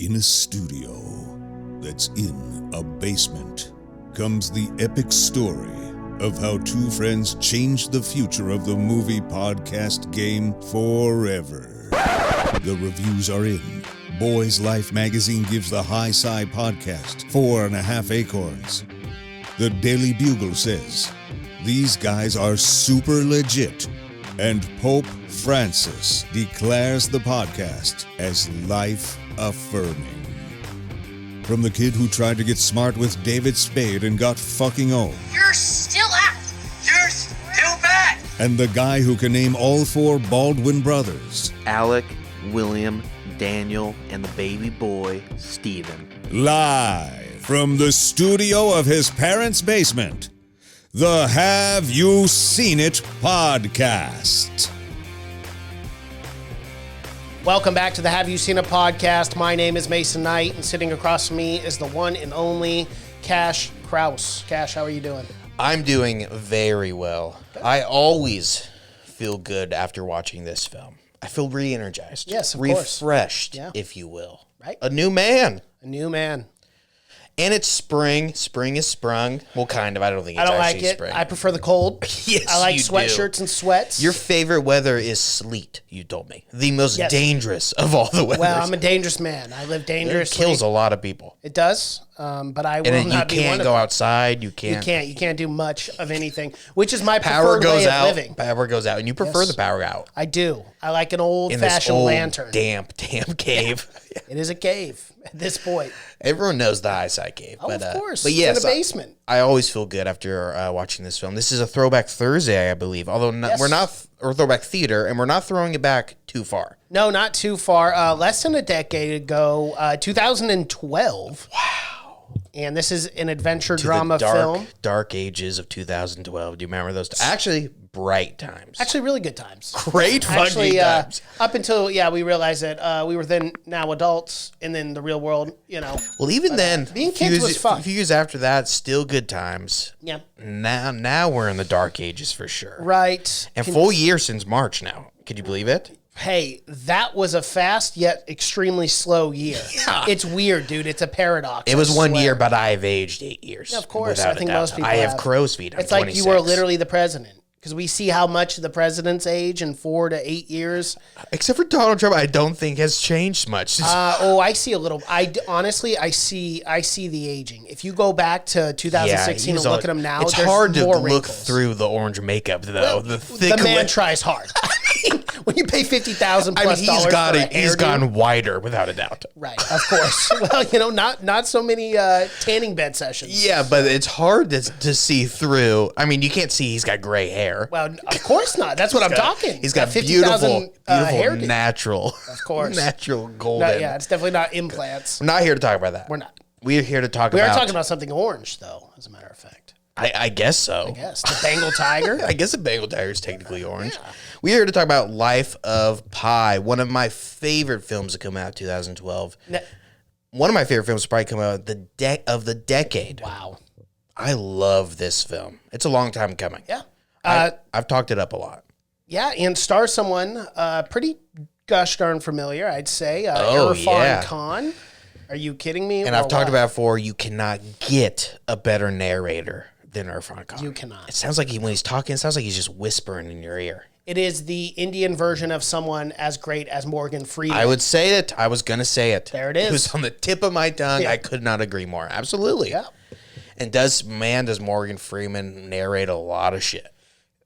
In a studio that's in a basement comes the epic story of how two friends changed the future of the movie podcast game forever. The reviews are in. Boys Life magazine gives the High Sci podcast 4.5 acorns. The Daily Bugle says, these guys are super legit. And Pope Francis declares the podcast as life-affirming. From the kid who tried to get smart with David Spade and got fucking owned. You're still out. You're still bad. And the guy who can name all four Baldwin brothers. Alec, William, Daniel, and the baby boy, Stephen. Live from the studio of his parents' basement. The Have You Seen It podcast. Welcome back to the Have You Seen It podcast. My name is Mason Knight, and sitting across from me is the one and only Cash Kraus. Cash, how are you doing? I'm doing very well. I always feel good after watching this film. I feel re-energized. Yes, of course. Refreshed, Yeah. if you will. Right. A new man. A new man. And it's spring. Spring is sprung. Well, kind of. I don't think it's I don't like actually it. spring. I prefer the cold. Yes, I like you do. sweatshirts and sweats. Your favorite weather is sleet, you told me. The most Yes. dangerous of all the weathers. Well, I'm a dangerous man. I live It dangerously. kills a lot of people. It does, but I will And then you not be one can't of go them. outside. You You can't. You can't do much of anything, which is my Power preferred goes way of out. living. Power goes out. And you prefer Yes. the power out. I do. I like an In this old-fashioned old, lantern. damp cave. It is a cave at this point. Everyone knows the Eyesight Cave. Oh, of course. But It's yes, in a basement. I always feel good after watching this film. This is a Throwback Thursday, I believe. Although Yes. we're not, or Throwback Theater, and we're not throwing it back too far. No, not too far. Less than a decade ago, 2012. Wow. And this is an adventure drama the film. dark ages of 2012. Do you remember those? Actually, bright times. Actually, really good times. Great fucking times. Up until, we realized that we were then now adults, and then the real world, Well, even then, being kids was fun. A few years after that, still good times. Yeah. Now we're in the dark ages for sure. Right. And full year since March now. Could you believe it? Hey, that was a fast yet extremely slow year. Yeah. It's weird, dude. It's a paradox. It was I 1 swear. year, but I have aged 8 years. Yeah, of course. without I a think doubt. most people I have have. crow's feet. I'm It's like 26. you were literally the president. Because we see how much the presidents age in 4 to 8 years. Except for Donald Trump, I don't think has changed much. I see a little. Honestly, I see the aging. If you go back to 2016 and look at him now, it's there's hard to more look wrinkles. through the orange makeup, though. The thick The man lip. tries hard. When you pay $50,000 plus he's dollars got for a it. He's hairdo- gone wider, without a doubt. Right, of course. Well, not so many tanning bed sessions. Yeah, but it's hard to see through. I mean, you can't see he's got gray hair. Well, of course not. That's what I'm talking. He's got That beautiful, 50,000 hairdo. natural, Of course. natural golden. It's definitely not implants. We're not here to talk about that. We're not. We're here to talk We about. are talking about something orange, though, as a matter of fact. I guess so. Yes, the Bengal tiger. I guess a Bengal tiger is technically orange. We're here to talk about Life of Pi, one of my favorite films to come out 2012. One of my favorite films to probably come out of the decade. Wow. I love this film. It's a long time coming. Yeah. I've talked it up a lot. Yeah, and stars someone pretty gosh darn familiar, I'd say. Oh, Irfan yeah. Khan. Are you kidding me? And I've talked about before, you cannot get a better narrator than Irfan Khan. You cannot. It sounds like when he's talking, it sounds like he's just whispering in your ear. It is the Indian version of someone as great as Morgan Freeman. I would say it. I was going to say it. There it is. It was on the tip of my tongue. Yeah. I could not agree more. Absolutely. Yeah. And does Morgan Freeman narrate a lot of shit.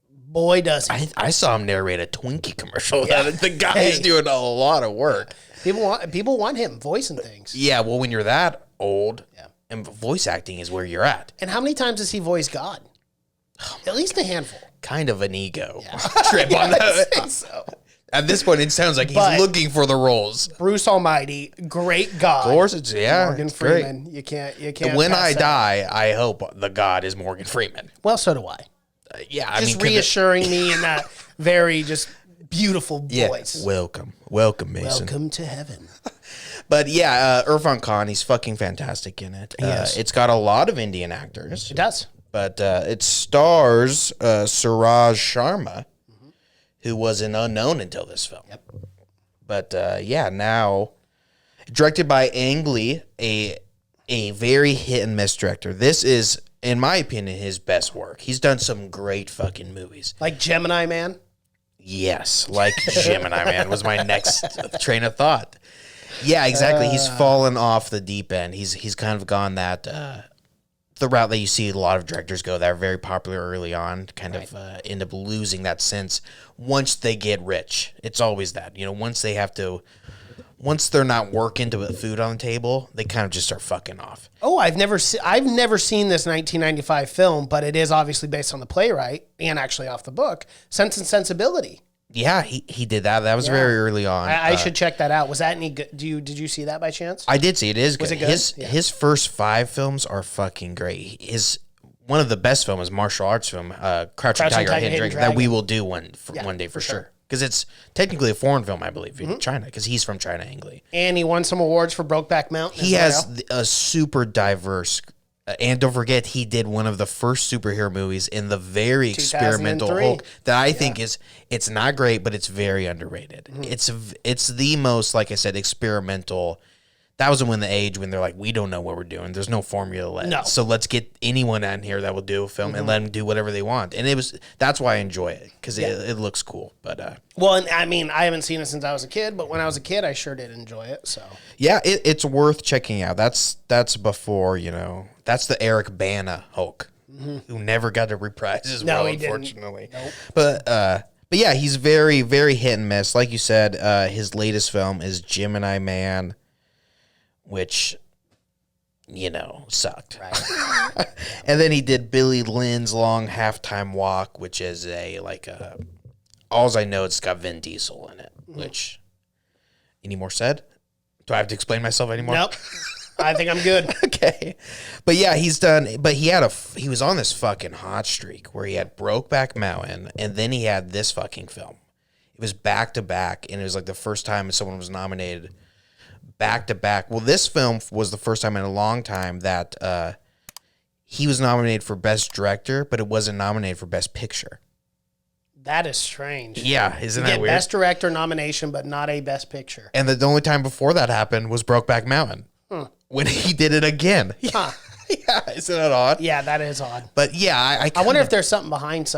Boy, does he. I saw him narrate a Twinkie commercial. Yeah. The guy's Hey. doing a lot of work. People want him voicing things. Yeah, well, when you're that old, and voice acting is where you're at. And how many times has he voiced God? At least a handful. Kind of an ego trip on I that. think so. At this point, it sounds like he's But- looking for the roles. Bruce Almighty, great God. Of course, it's Morgan it's great. Freeman. You can't. When pass I that. die, I hope the God is Morgan Freeman. Well, so do I. I Just mean, reassuring me in that very just beautiful yeah, voice. welcome, Mason. Welcome to heaven. But yeah, Irfan Khan, he's fucking fantastic in it. Yes. It's got a lot of Indian actors. It does. But it stars Suraj Sharma, who was an unknown until this film. Yep. But now Directed by Ang Lee, a very hit and miss director. This is, in my opinion, his best work. He's done some great fucking movies. Like Gemini Man? Yes, like Gemini Man was my next train of thought. Yeah, exactly. He's fallen off the deep end. He's kind of gone that the route that you see a lot of directors go that are very popular early on, kind of end up losing that sense once they get rich. It's always that, once they're not working to put food on the table, they kind of just start fucking off. Oh, I've never seen this 1995 film, but it is obviously based on the playwright and actually off the book, Sense and Sensibility. Yeah, he did that. That was very early on. I should check that out. Was that any good? Did you see that by chance? I did see it. It is good. Was it good? His first 5 films are fucking great. One of the best films is martial arts film, Crouching Tiger, Hidden Dragon, that we will do one day for sure. Because it's technically a foreign film, I believe, in China, because he's from China, Ang Lee. And he won some awards for Brokeback Mountain. He has a super diverse, and don't forget, he did one of the first superhero movies in the very experimental Hulk that I think it's not great, but it's very underrated. It's the most, like I said, experimental. That was when the age when they're like, we don't know what we're doing. There's no formula. No. So let's get anyone on here that will do a film and let them do whatever they want. And that's why I enjoy it, because it looks cool. But well, and I mean, I haven't seen it since I was a kid, but when I was a kid, I sure did enjoy it. So yeah, it's worth checking out. That's before, that's the Eric Bana Hulk, who never got to reprise his role, unfortunately. Nope. But yeah, he's very, very hit and miss. Like you said, his latest film is Gemini Man, which, sucked. Right. And then he did Billy Lynn's Long Halftime Walk, which is alls I know, it's got Vin Diesel in it, which, any more said? Do I have to explain myself anymore? Nope. I think I'm good. Okay. But yeah, he was on this fucking hot streak where he had Brokeback Mountain, and then he had this fucking film. It was back to back, and it was like the first time someone was nominated back to back. Well, this film was the first time in a long time that he was nominated for Best Director, but it wasn't nominated for Best Picture. That is strange. Yeah, isn't that weird? Best Director nomination, but not a Best Picture. And the only time before that happened was Brokeback Mountain, when he did it again. Huh. Yeah, isn't that odd? Yeah, that is odd. But yeah, I wonder if there's something behind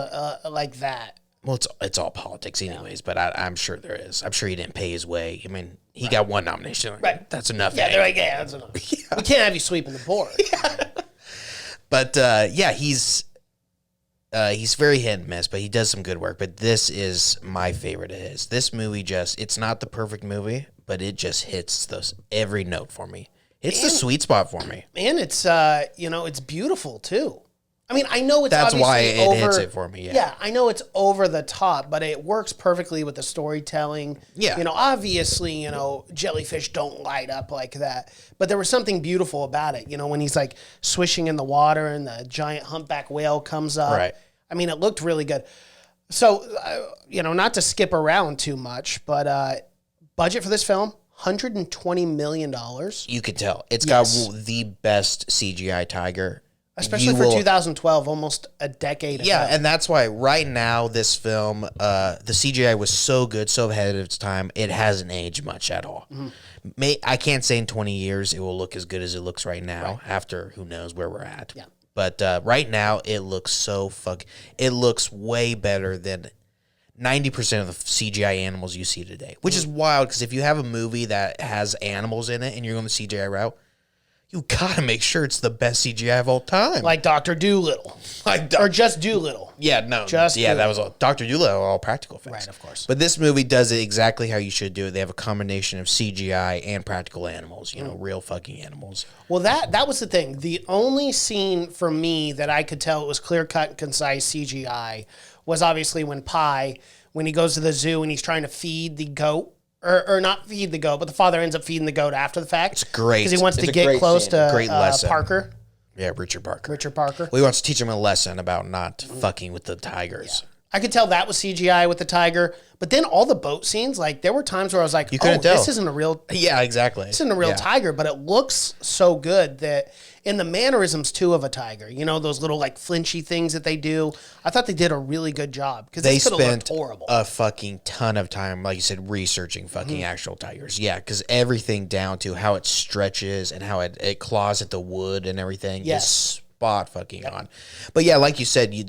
like that. Well, it's all politics anyways, but I'm sure there is. I'm sure he didn't pay his way. I mean, he got one nomination. Right. That's enough. Yeah, they're like, yeah, that's enough. Yeah. We can't have you sweeping the board. Yeah. But yeah, he's very hit and miss, but he does some good work. But this is my favorite of his. This movie it's not the perfect movie, but it just hits every note for me. It's the sweet spot for me. And it's it's beautiful too. I mean, I know it's that's why it over, hits it for me. Yeah, I know it's over the top, but it works perfectly with the storytelling. Yeah, obviously, jellyfish don't light up like that, but there was something beautiful about it. When he's like swishing in the water and the giant humpback whale comes up. Right. I mean, it looked really good. So, not to skip around too much, but budget for this film, $120 million. You could tell it's got the best CGI tiger. Especially for 2012, almost a decade ago. Yeah, and that's why right now this film, the CGI was so good, so ahead of its time, it hasn't aged much at all. I can't say in 20 years it will look as good as it looks right now, after who knows where we're at. Yeah. But right now, it looks it looks way better than 90% of the CGI animals you see today, which is wild, because if you have a movie that has animals in it and you're going the CGI route, you gotta make sure it's the best CGI of all time. Like Dr. Dolittle. Or just Dolittle. Yeah, no. That was all. Dr. Dolittle, all practical effects. Right, of course. But this movie does it exactly how you should do it. They have a combination of CGI and practical animals, real fucking animals. Well, that was the thing. The only scene for me that I could tell it was clear-cut and concise CGI was obviously when he goes to the zoo and he's trying to feed the goat. Or not feed the goat, but the father ends up feeding the goat after the fact. It's great. Because he wants to get close to Parker. Yeah, Richard Parker. Richard Parker. Well, he wants to teach him a lesson about not fucking with the tigers. I could tell that was CGI with the tiger, but then all the boat scenes, like there were times where I was like, You couldn't tell. This isn't a real Yeah, exactly. This isn't a real tiger, but it looks so good that in the mannerisms too of a tiger, you know, those little like flinchy things that they do. I thought they did a really good job because They this could have spent looked horrible. a fucking ton of time, like you said, researching fucking actual tigers. Yeah, because everything down to how it stretches and how it claws at the wood and everything is spot fucking on. But yeah, like you said, you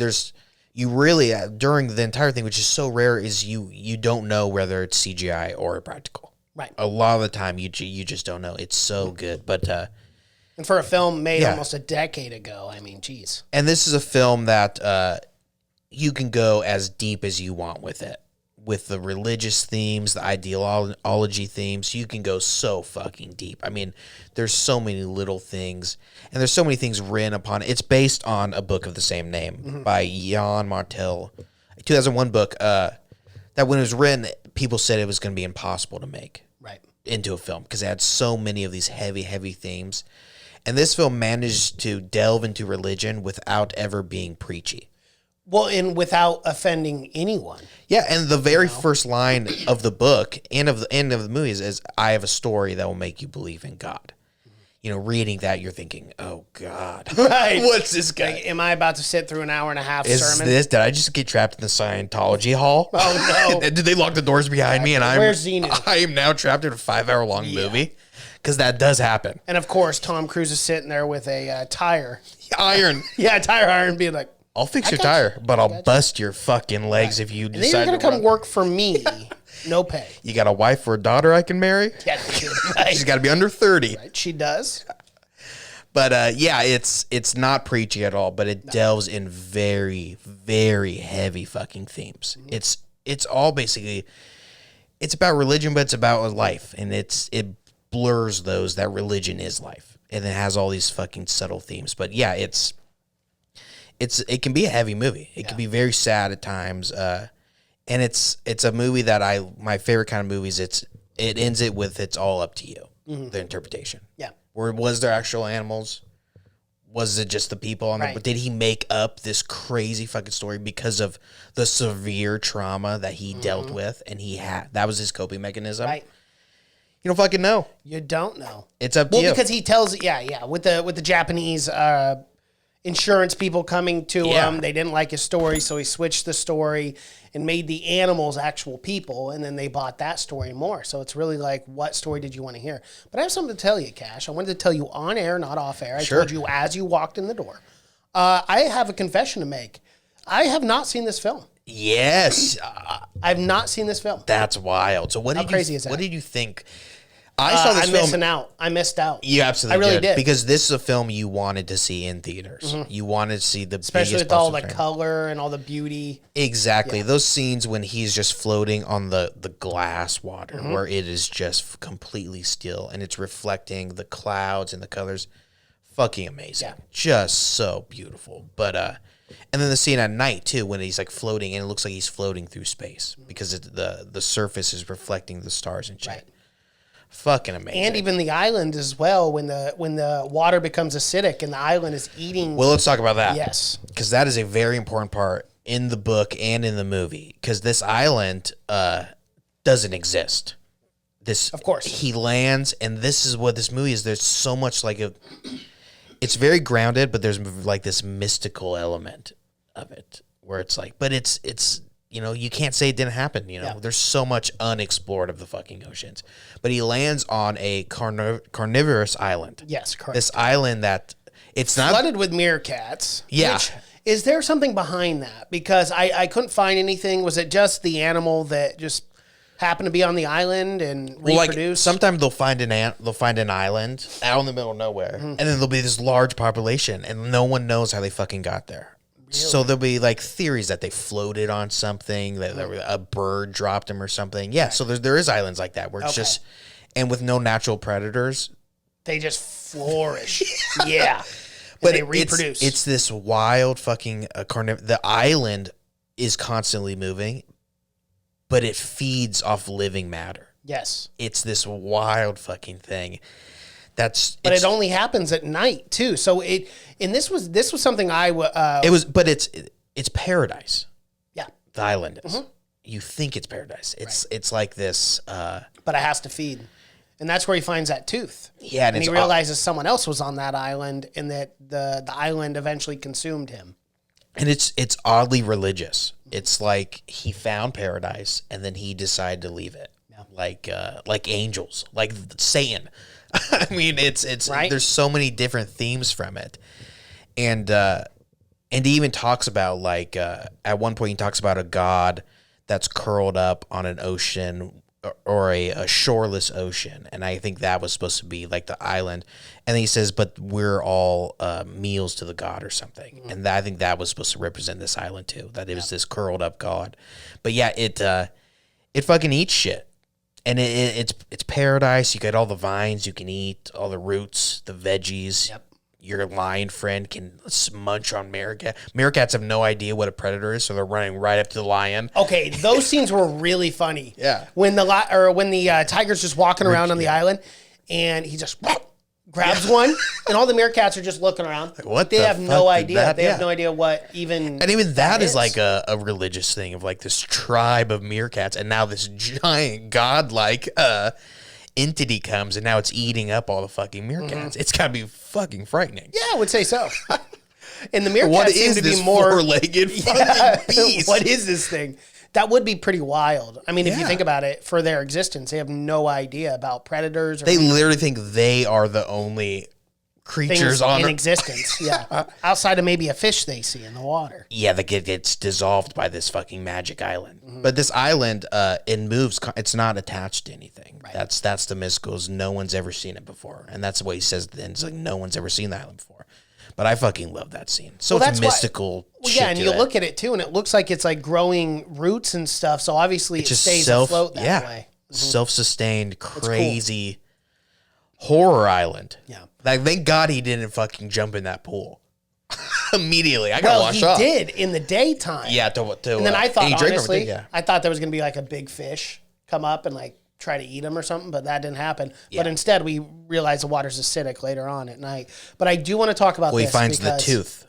really during the entire thing, which is so rare, is you don't know whether it's CGI or practical. Right. A lot of the time, you just don't know. It's so good, but And for a film made almost a decade ago, I mean, geez. and this is a film that you can go as deep as you want with it. With the religious themes, the ideology themes, you can go so fucking deep. I mean, there's so many little things, and there's so many things written upon it. It's based on a book of the same name by Jan Martel, a 2001 book that when it was written, people said it was going to be impossible to make into a film because it had so many of these heavy, heavy themes. And this film managed to delve into religion without ever being preachy. Well, and without offending anyone. Yeah, and the very first line of the book and of the end of the movie is, I have a story that will make you believe in God. You know, reading that, you're thinking, oh, God. Right. What's this guy? Like, am I about to sit through an hour and a half sermon? Did I just get trapped in the Scientology hall? Oh, no. Did they lock the doors behind me and Where's Xenu? I am now trapped in a 5-hour-long movie? Because that does happen. And, of course, Tom Cruise is sitting there with a tire. Iron. Yeah, a tire iron being like, I'll fix your tire, but I'll bust your fucking legs if you and then decide you're going to to come run. work for me. No pay. You got a wife or a daughter I can marry? Yeah, right. She's got to be under 30. Right, she does. But yeah, it's not preachy at all, but it delves in very, very heavy fucking themes. It's all basically, it's about religion, but it's about life, and it blurs those that religion is life, and it has all these fucking subtle themes. But yeah, it can be a heavy movie. It can be very sad at times, and it's a movie that my favorite kind of movies. It ends it with it's all up to you, the interpretation. Yeah. Or was there actual animals? Was it just the people on Right. Did he make up this crazy fucking story because of the severe trauma that he dealt with, and that was his coping mechanism? Right. You don't fucking know. You don't know. It's up to you. Well, because he tells, with the Japanese insurance people coming to him, they didn't like his story, so he switched the story and made the animals actual people, and then they bought that story more. So it's really like, what story did you want to hear? But I have something to tell you, Cash. I wanted to tell you on air, not off air. I told you as you walked in the door. I have a confession to make. I have not seen this film. Yes. I've not seen this film. That's wild. So what How crazy is that? What did you think? I saw this I'm film. missing out. I missed out. You absolutely I really did. because this is a film you wanted to see in theaters. You wanted to see the Especially biggest with all the bustle frame. color and all the beauty. Exactly. Those scenes when he's just floating on the glass water where it is just completely still and it's reflecting the clouds and the colors. Fucking amazing. Yeah. Just so beautiful. But and then the scene at night too when he's like floating and it looks like he's floating through space because the surface is reflecting the stars and shit. Right. Fucking amazing. And even the island as well, when the water becomes acidic and the island is eating. Well, let's talk about that. Yes. Because that is a very important part in the book and in the movie. Because this island doesn't exist. Of course. He lands, and this is what this movie is. There's so much it's very grounded, but there's like this mystical element of it where it's like, but it's you can't say it didn't happen. There's so much unexplored of the fucking oceans. But he lands on a carnivorous island. Yes, correct. This island that it's not Flooded with meerkats. Yeah. Which, is there something behind that? Because I couldn't find anything. Was it just the animal that just happened to be on the island and reproduce? Sometimes they'll find an island out in the middle of nowhere, and then there'll be this large population, and no one knows how they fucking got there. So there'll be like theories that they floated on something, that a bird dropped them or something. Yeah, so there is islands like that where it's just, and with no natural predators. They just flourish. Yeah. But they reproduce. It's this wild fucking the island is constantly moving, but it feeds off living matter. Yes. It's this wild fucking thing. But it only happens at night too. So this was something it's paradise. Yeah. the island is. You think it's paradise. It's like this. But it has to feed. And that's where he finds that tooth. Yeah, and he realizes someone else was on that island and that the island eventually consumed him. And it's oddly religious. It's like he found paradise and then he decided to leave it. Yeah. Like angels, like Satan. I mean, it's right? There's so many different themes from it. And he even talks about like at one point he talks about a god that's curled up on an ocean or a shoreless ocean, and I think that was supposed to be like the island. And then he says, "But we're all meals to the god or something." And I think that was supposed to represent this island too. That it was this curled up god. But yeah, it fucking eats shit, and it's paradise. You get all the vines you can eat, all the roots, the veggies. Yep. Your lion friend can munch on meerkat. Meerkats have no idea what a predator is, so they're running right up to the lion. Okay, those scenes were really funny. Yeah. When the tiger's just walking around on the island, and he just grabs one, and all the meerkats are just looking around. What they the have fuck no did idea. that- They have yeah. no idea what even. And even that is is. like a religious thing of like this tribe of meerkats, and now this giant godlike entity comes, and now it's eating up all the fucking meerkats. It's gotta be fucking frightening. Yeah, I would say so. And the meerkats What seem is to this be more four-legged fucking beast? What is this thing? That would be pretty wild. I mean, if you Yeah. think about it, for their existence, they have no idea about predators or They literally think they are the only things creatures on in Earth. existence. Yeah, outside of maybe a fish they see in the water. Yeah, that gets dissolved by this fucking magic island. But this island, it moves. It's not attached to anything. Right. That's the mystical. Is no one's ever seen it before, and that's what he says. Then it's like no one's ever seen the island before. But I fucking love that scene. So Well, it's that's why- mystical. Well, shit yeah, and to you it. look at it too, and it looks like it's like growing roots and stuff. So obviously, it just stays afloat that yeah, way. self-sustained, crazy horror island. Yeah. Like, thank God he didn't fucking jump in that pool immediately. I got Well, washed he off. did in the daytime. Yeah, And then I thought, and he drank honestly, everything, yeah. I thought there was going to be like a big fish come up and like try to eat him or something, but that didn't happen. Yeah. But instead, we realized the water's acidic later on at night. But I do want to talk about Well, he this finds the because- tooth.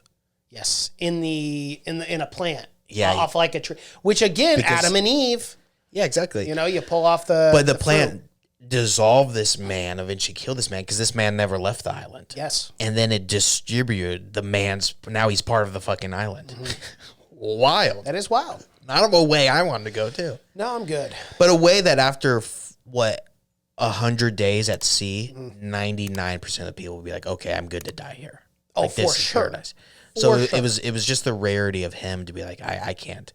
Yes, in a plant. Yeah, off like a tree. Which again, Because- Adam and Eve. Yeah, exactly. You know, you pull off the. But the fruit. plant dissolved this man, eventually killed this man because this man never left the island. Yes. And then it distributed the man's. Now he's part of the fucking island. Mm-hmm. Wild. That is wild. Not a way I wanted to go too, No, I'm good. but a way that after 100 days at sea, 99% of the people will be like, okay, I'm good to die here. Oh, Like, for this is sure. paradise. So For it was just the rarity of him to be like, I can't.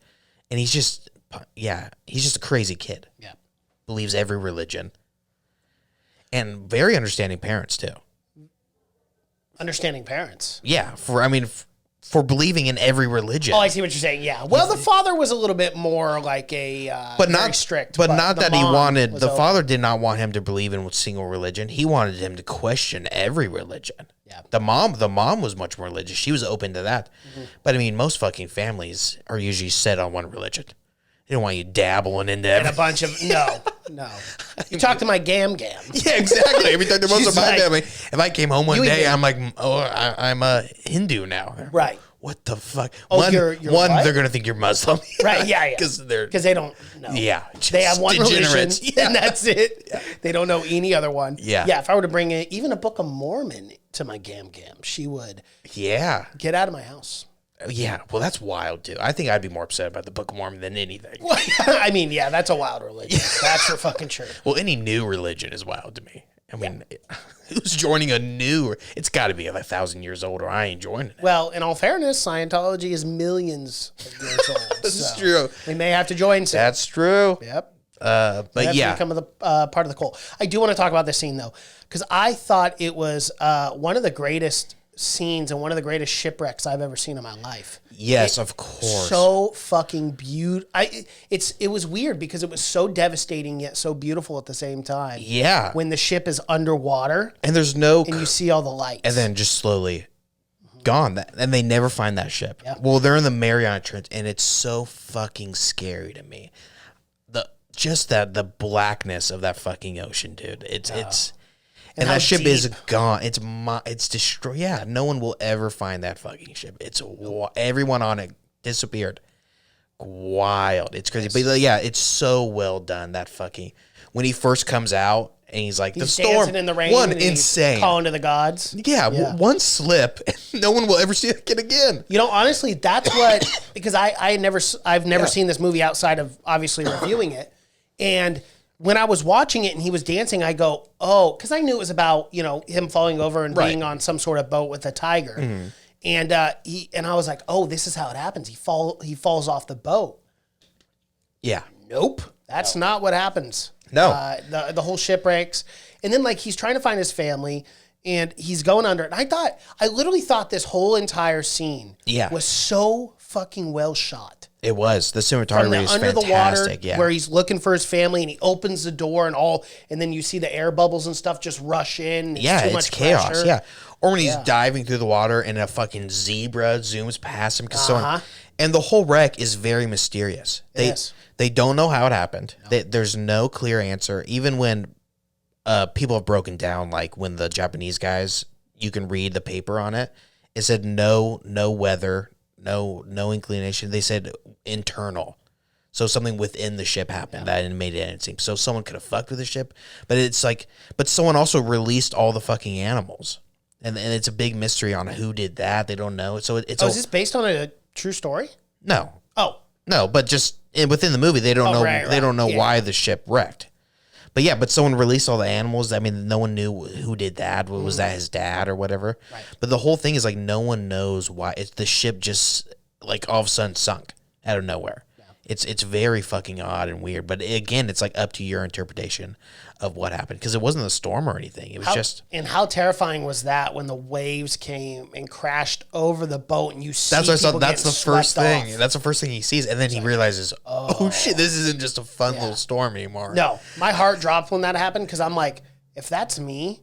And he's just a crazy kid. Yeah. Believes every religion. And very understanding parents too. Understanding parents. Yeah, for believing in every religion. Oh, I see what you're saying. Yeah. Well, the father was a little bit more like a but very not strict. But not the that he mom wanted. was The open. father did not want him to believe in a single religion. He wanted him to question every religion. Yeah. The mom was much more religious. She was open to that. But I mean, most fucking families are usually set on one religion. They don't want you dabbling into And a every. bunch of no. You talk to my gam. Yeah, exactly. Every time most She's of my like, family, if I came home one "You day, even-" I'm like, oh, I'm a Hindu now. Right. What the fuck? Oh, one, you're what? they're gonna think you're Muslim. Right. Yeah. Yeah. Because they're Because they don't know. yeah, They have one religion, degenerates. Yeah. and that's it. They don't know any other one. Yeah. Yeah. If I were to bring even a Book of Mormon to my gam, she would Yeah. get out of my house. Yeah, well, that's wild too. I think I'd be more upset about the Book of Mormon than anything. I mean, yeah, that's a wild religion. That's for fucking sure. Well, any new religion is wild to me. I mean, who's joining a new? It's got to be 1,000 years old, or I ain't joining it. Well, in all fairness, Scientology is millions of years old. That's true. We may have to join soon. That's true. Yep. But Have yeah, to become the part of the cult. I do want to talk about this scene though, because I thought it was one of the greatest scenes and one of the greatest shipwrecks I've ever seen in my life. yes, of course. So fucking beautiful. It was weird because it was so devastating yet so beautiful at the same time. yeah, When the ship is underwater and there's no, and you see all the lights. and then just slowly gone. And they never find that ship. Yep. Well, they're in the Mariana Trench, and it's so fucking scary to me. The blackness of that fucking ocean, dude. It's. And how that ship is deep. gone. It's destroyed. Yeah, no one will ever find that fucking ship. Everyone on it disappeared. wild. It's crazy. But yeah, it's so well done. That fucking when he first comes out and he's like the storm dancing in the rain. One and insane. He's calling to the gods. Yeah, one slip, and no one will ever see it again. You know, honestly, that's what because I've never seen this movie outside of obviously reviewing it, and when I was watching it and he was dancing, I go, oh, because I knew it was about him falling over and being on some sort of boat with a tiger. Mm-hmm. And I was like, oh, this is how it happens. He falls off the boat. Yeah. Nope. That's not what happens. No. The whole ship breaks. And then he's trying to find his family and he's going under. And I literally thought this whole entire scene was so fucking well shot. It was. The cinematography is under fantastic. The water, where he's looking for his family, and he opens the door, and then you see the air bubbles and stuff just rush in. It's chaos. Pressure. Yeah, or when he's diving through the water and a fucking zebra zooms past him, and the whole wreck is very mysterious. They don't know how it happened. No. There's no clear answer. Even when people have broken down, like when the Japanese guys, you can read the paper on it. It said no weather. No inclination. They said internal. So something within the ship happened that made it seem. So someone could have fucked with the ship, but someone also released all the fucking animals, and it's a big mystery on who did that. They don't know. So it's. Is this based on a true story? No. Oh. No, but just within the movie, they don't know. Right. They don't know why the ship wrecked. But someone released all the animals. I mean, no one knew who did that. Was that his dad or whatever? Right. But the whole thing is no one knows why. The ship just all of a sudden sunk out of nowhere. Yeah. It's very fucking odd and weird. But again, it's up to your interpretation of what happened because it wasn't a storm or anything. It was And how terrifying was that when the waves came and crashed over the boat and you see that's what I saw. People That's the first thing. Off. That's the first thing he sees, and then he realizes, oh shit, this isn't just a fun little storm anymore. No, my heart dropped when that happened because I'm like, if that's me.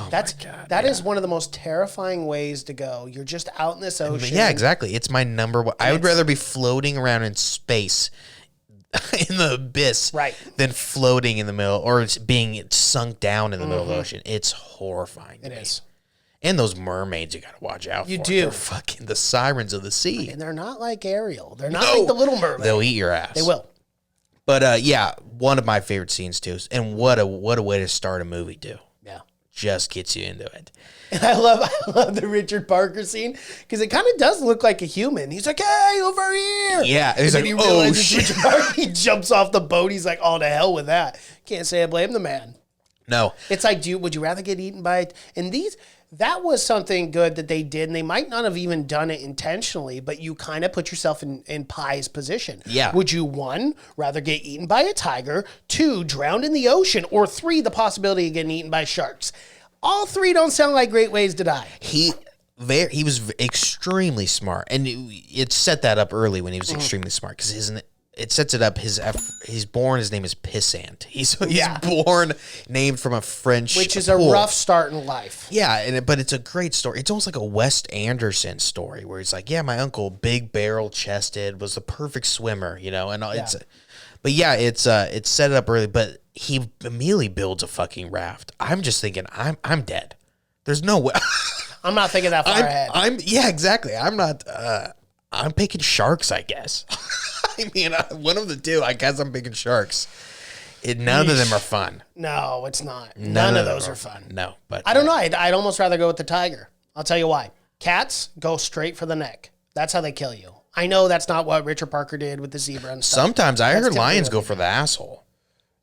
That is one of the most terrifying ways to go. You're just out in this ocean. Yeah, exactly. It's my number one. I would rather be floating around in space in the abyss than floating in the middle or being sunk down in the middle of the ocean. It's horrifying. It is. And those mermaids you got to watch out for. You do. They're fucking the sirens of the sea. And they're not like Ariel. They're not like the Little Mermaid. They'll eat your ass. They will. But one of my favorite scenes too. And what a way to start a movie too. Yeah. Just gets you into it. And I love the Richard Parker scene because it kind of does look like a human. He's like, "Hey, over here!" Yeah, he's like, "Oh shit!" Richard Parker, he jumps off the boat. He's like, "Oh, to hell with that!" Can't say I blame the man. No, it's like, would you rather get eaten by? And that was something good that they did, and they might not have even done it intentionally, but you kind of put yourself in Pi's position. Yeah. Would you, 1, rather get eaten by a tiger, 2, drowned in the ocean, or 3, the possibility of getting eaten by sharks? All 3 don't sound like great ways to die. He was extremely smart, and it set that up early when he was extremely smart because it sets it up. He's born. His name is Pissant. He's born named from a French, which is a rough start in life. Yeah, but it's a great story. It's almost like a Wes Anderson story where he's like, yeah, my uncle, big barrel chested, was the perfect swimmer, and it's. But it's set it up early. But he immediately builds a fucking raft. I'm just thinking, I'm dead. There's no way. I'm not thinking that far ahead. Yeah, exactly. I'm not. I'm picking sharks, I guess. I mean, one of the two. I guess I'm picking sharks. None of them are fun. No, it's not. None of those are fun. No, but I don't know. I'd almost rather go with the tiger. I'll tell you why. Cats go straight for the neck. That's how they kill you. I know that's not what Richard Parker did with the zebra and stuff. Sometimes I heard lions go for the asshole.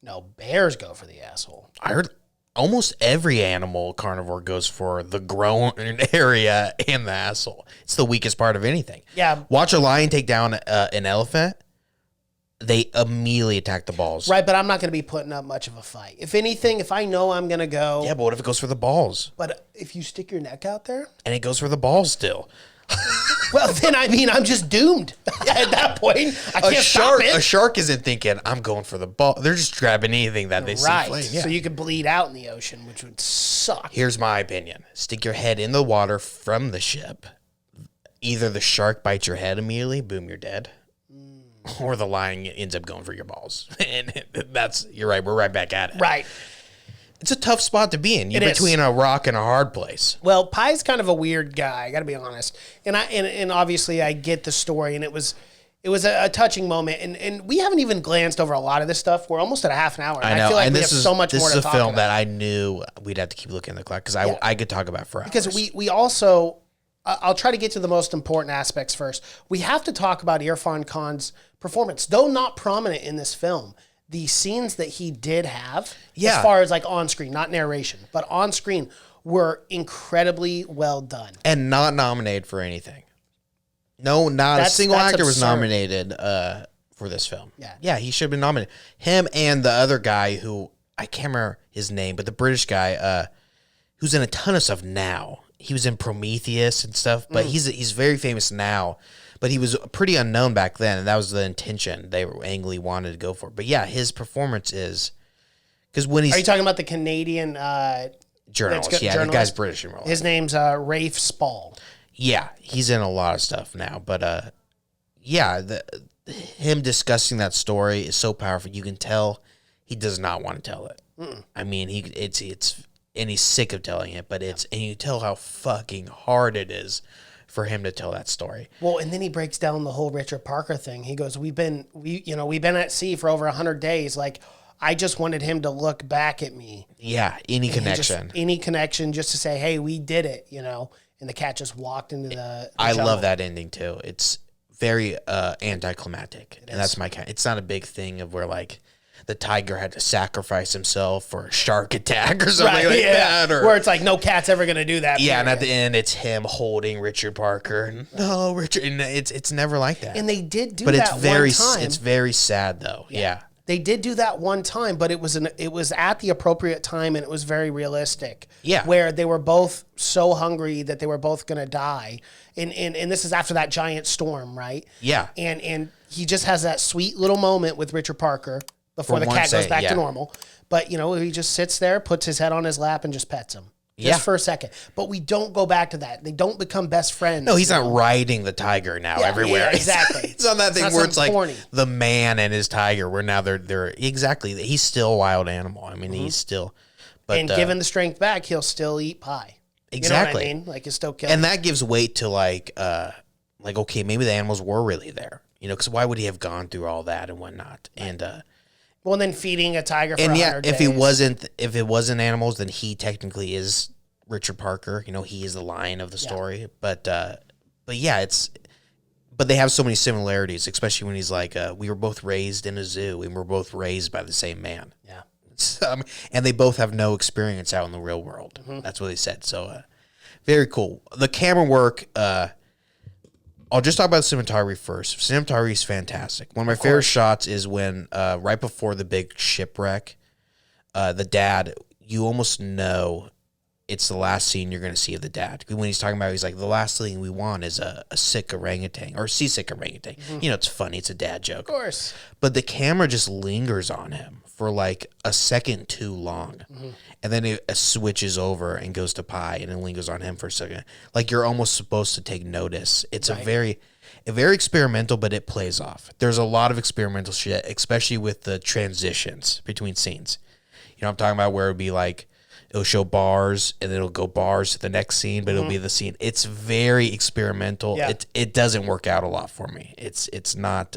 No, bears go for the asshole. I heard almost every animal carnivore goes for the groin area and the asshole. It's the weakest part of anything. Yeah. Watch a lion take down an elephant. They immediately attack the balls. Right, but I'm not going to be putting up much of a fight. If anything, if I know I'm going to go... Yeah, but what if it goes for the balls? But if you stick your neck out there... And it goes for the balls still. Well, then, I'm just doomed. At that point, I can't stop it. A shark isn't thinking, I'm going for the ball. They're just grabbing anything that they see flame. Yeah. So you could bleed out in the ocean, which would suck. Here's my opinion. Stick your head in the water from the ship. Either the shark bites your head immediately, boom, you're dead. Or the lion ends up going for your balls. And you're right, we're right back at it. Right. It's a tough spot to be in. You're between a rock and a hard place. Well, Pi's kind of a weird guy, I got to be honest. And obviously I get the story, and it was It was a touching moment, and we haven't even glanced over a lot of this stuff. We're almost at a half an hour. And I know. I feel like and we this have is so much more to This is talk a film about. that I knew we'd have to keep looking at the clock because I could talk about for hours. Because we also, I'll try to get to the most important aspects first. We have to talk about Irfan Khan's performance, though not prominent in this film. The scenes that he did have, as far as like on screen, not narration, but on screen, were incredibly well done. And not nominated for anything. No, not a single actor was nominated for this film. Yeah, he should have been nominated. Him and the other guy who, I can't remember his name, but the British guy who's in a ton of stuff now. He was in Prometheus and stuff, but he's very famous now. But he was pretty unknown back then, and that was the intention they were angrily wanted to go for. But yeah, his performance is... because when he's... Are you talking about the Canadian... journalist? Yeah, the guy's British in real life. His name's Rafe Spall. Yeah, he's in a lot of stuff now, but him discussing that story is so powerful. You can tell he does not want to tell it. I mean, it's and he's sick of telling it, but and you tell how fucking hard it is for him to tell that story. Well, and then he breaks down the whole Richard Parker thing. He goes, "We've been at sea for over 100 days. Like, I just wanted him to look back at me." Yeah, any connection, just to say, "Hey, we did it," And the cat just walked into the I jungle. love that ending too. It's very anticlimactic, and that's my kind. It's not a big thing of where like the tiger had to sacrifice himself for a shark attack or something that, or where it's like no cat's ever gonna do that. Yeah, and at the end, it's him holding Richard Parker. And, no, Richard, and it's never like that. And they did do but that one time. It's very sad though. Yeah. They did do that one time, but it was at the appropriate time, and it was very realistic. Yeah. Where they were both so hungry that they were both going to die. And this is after that giant storm, right? Yeah. And he just has that sweet little moment with Richard Parker before the cat goes back to normal. But, he just sits there, puts his head on his lap, and just pets him. Just for a second. But we don't go back to that. They don't become best friends. No, he's not riding the tiger now everywhere. Yeah, exactly. It's on that thing where it's like corny. the man and his tiger, where now they're exactly. He's still a wild animal. I mean, he's still. But, and given the strength back, he'll still eat pie. Exactly. You know what I mean? Like, he'll still kill And that gives weight to okay, maybe the animals were really there. Because why would he have gone through all that and whatnot? And well, and then feeding a tiger for 100 if days. if it wasn't animals, then he technically is Richard Parker. He is the lion of the story. But yeah, but they have so many similarities, especially when he's like, we were both raised in a zoo and we're both raised by the same man. Yeah. And they both have no experience out in the real world. That's what they said. So very cool. The camera work, I'll just talk about the cinematography first. Cinematography is fantastic. One of my favorite shots is when, right before the big shipwreck, the dad, you almost know it's the last scene you're going to see of the dad. When he's talking about, he's like, the last thing we want is a sick orangutan or seasick orangutan. It's funny. It's a dad joke. Of course. But the camera just lingers on him for like a second too long. And then it switches over and goes to Pi and it lingers on him for a second. Like you're almost supposed to take notice. It's a very experimental, but it plays off. There's a lot of experimental shit, especially with the transitions between scenes. I'm talking about where it would be like, it'll show bars and then it'll go bars to the next scene, but it'll be the scene. It's very experimental. Yeah. It doesn't work out a lot for me. It's not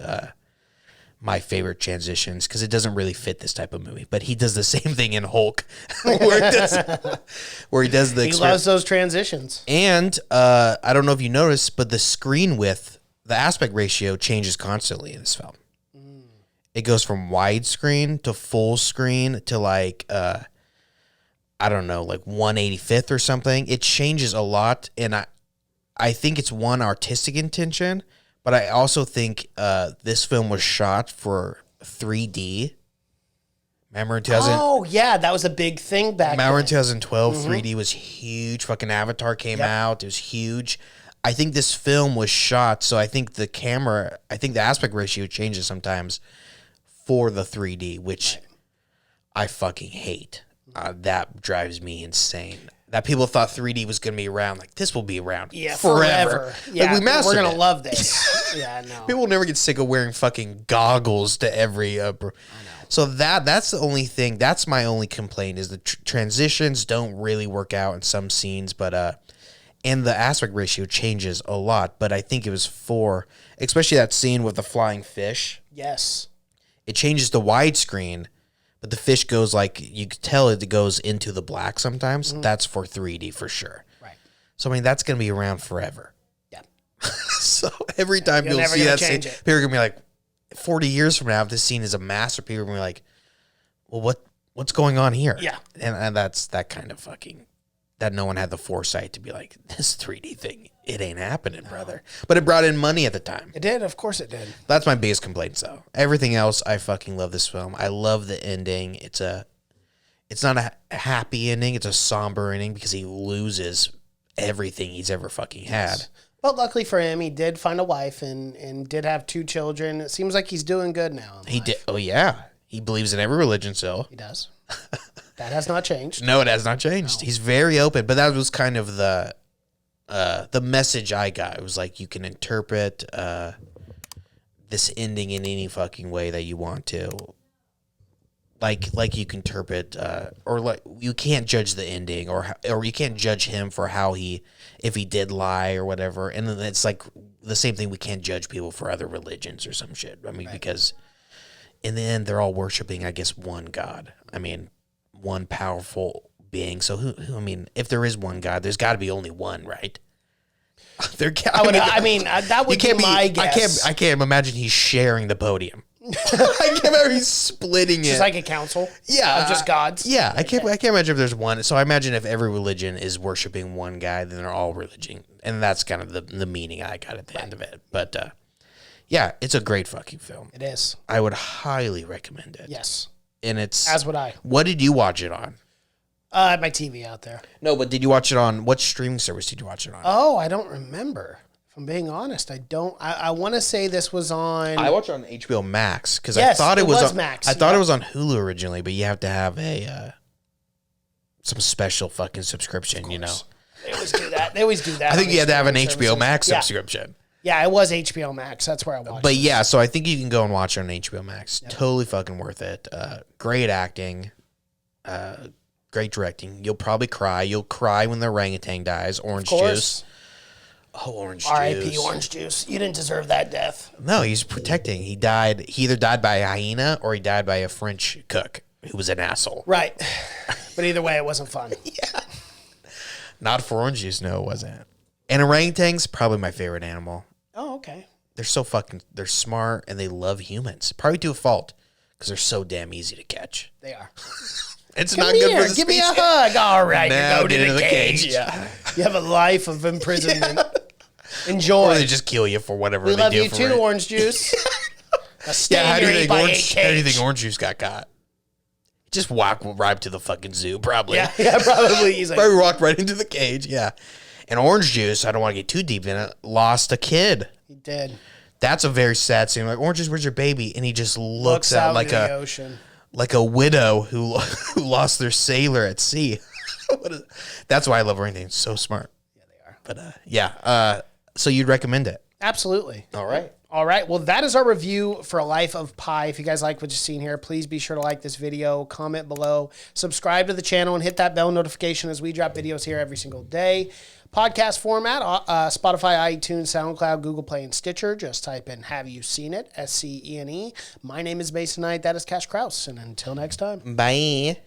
my favorite transitions because it doesn't really fit this type of movie. But he does the same thing in Hulk, where he does the. He loves those transitions. And I don't know if you noticed, but the screen width, the aspect ratio changes constantly in this film. It goes from widescreen to full screen to like. I don't know, like 185th or something. It changes a lot, and I think it's one artistic intention, but I also think this film was shot for 3D. Remember in 2000? Oh, yeah, that was a big thing back Remember in then. 2012, 3D was huge. Fucking Avatar came out. It was huge. I think this film was shot, so I think the aspect ratio changes sometimes for the 3D, which I fucking hate. That drives me insane. That people thought 3D was going to be around. Like, this will be around forever. Yeah, like, we mastered we're going to it. love this. Yeah, no. People will never get sick of wearing fucking goggles to every... So that's the only thing. That's my only complaint is the transitions don't really work out in some scenes. But and the aspect ratio changes a lot, but I think it was 4, especially that scene with the flying fish. Yes. It changes to widescreen, but the fish goes like, you could tell it goes into the black sometimes. That's for 3D for sure. Right. So, I mean, that's going to be around forever. Yeah. So every time you'll never see gonna that scene, change it. people are going to be like, 40 years from now, if this scene is a masterpiece, people are going to be like, well, what's going on here? Yeah. And that's that kind of fucking, that no one had the foresight to be like, this 3D thing, it ain't happening, brother. But it brought in money at the time. It did. Of course it did. That's my biggest complaint, though. Everything else, I fucking love this film. I love the ending. It's not a happy ending. It's a somber ending because he loses everything he's ever fucking had. But luckily for him, he did find a wife and did have 2 children. It seems like he's doing good now. He did. Oh, yeah. He believes in every religion still. He does. That has not changed. No, it has not changed. No. He's very open, but that was kind of the message I got. It was like, you can interpret this ending in any fucking way that you want to. Like you can interpret, or like you can't judge the ending, or you can't judge him for if he did lie or whatever. And then it's like the same thing. We can't judge people for other religions or some shit. I mean, because in the end, they're all worshiping, I guess, one God. I mean, one powerful being. So who? I mean, if there is one God, there's got to be only one, right? That would be my guess. I can't imagine he's sharing the podium. I can't imagine he's splitting it. Just like a council. Yeah, of just gods. Yeah, I can't imagine if there's one. So I imagine if every religion is worshiping one guy, then they're all religion, and that's kind of the meaning I got at the end of it. But yeah, it's a great fucking film. It is. I would highly recommend it. Yes, and it's as would I. What did you watch it on? I had my TV out there. No, but did you watch it on what streaming service did you watch it on? Oh, I don't remember. If I'm being honest, I don't. I want to say this was on. I watched it on HBO Max because yes, I thought it was on Max. I thought it was on Hulu originally, but you have to have some special fucking subscription, you know. They always do that. I think you had to have an HBO Max subscription. Yeah, it was HBO Max. That's where I watched it. But yeah, so I think you can go and watch it on HBO Max. Yep. Totally fucking worth it. Great acting. Great directing. You'll probably cry. You'll cry when the orangutan dies. Orange juice. Oh, orange juice. R.I.P. Orange juice. You didn't deserve that death. No, he's protecting. He died. He either died by a hyena or he died by a French cook who was an asshole. Right. But either way, it wasn't fun. Yeah. Not for orange juice. No, it wasn't. And orangutans, probably my favorite animal. Oh, okay. They're smart and they love humans. Probably to a fault because they're so damn easy to catch. They are. It's not good for the Give me a hug. All right, now you go to the cage. Yeah. You have a life of imprisonment. Yeah. Enjoy. Or they just kill you for whatever we they love do you for too, it. orange juice. How do you think orange juice got caught? Just walk right to the fucking zoo, probably. Yeah, probably. He's like, probably walked right into the cage, yeah. And orange juice, I don't want to get too deep in it, lost a kid. He did. That's a very sad scene. Like, orange juice, where's your baby? And he just looks out like the ocean. Like a widow who lost their sailor at sea. That's why I love orangutans. So smart. Yeah, they are. But yeah. So you'd recommend it? Absolutely. All right. All right. Well, that is our review for Life of Pi. If you guys like what you've seen here, please be sure to like this video, comment below, subscribe to the channel, and hit that bell notification as we drop videos here every single day. Podcast format, Spotify, iTunes, SoundCloud, Google Play, and Stitcher. Just type in Have You Seen It? SCENE. My name is Mason Knight. That is Cash Kraus. And until next time. Bye.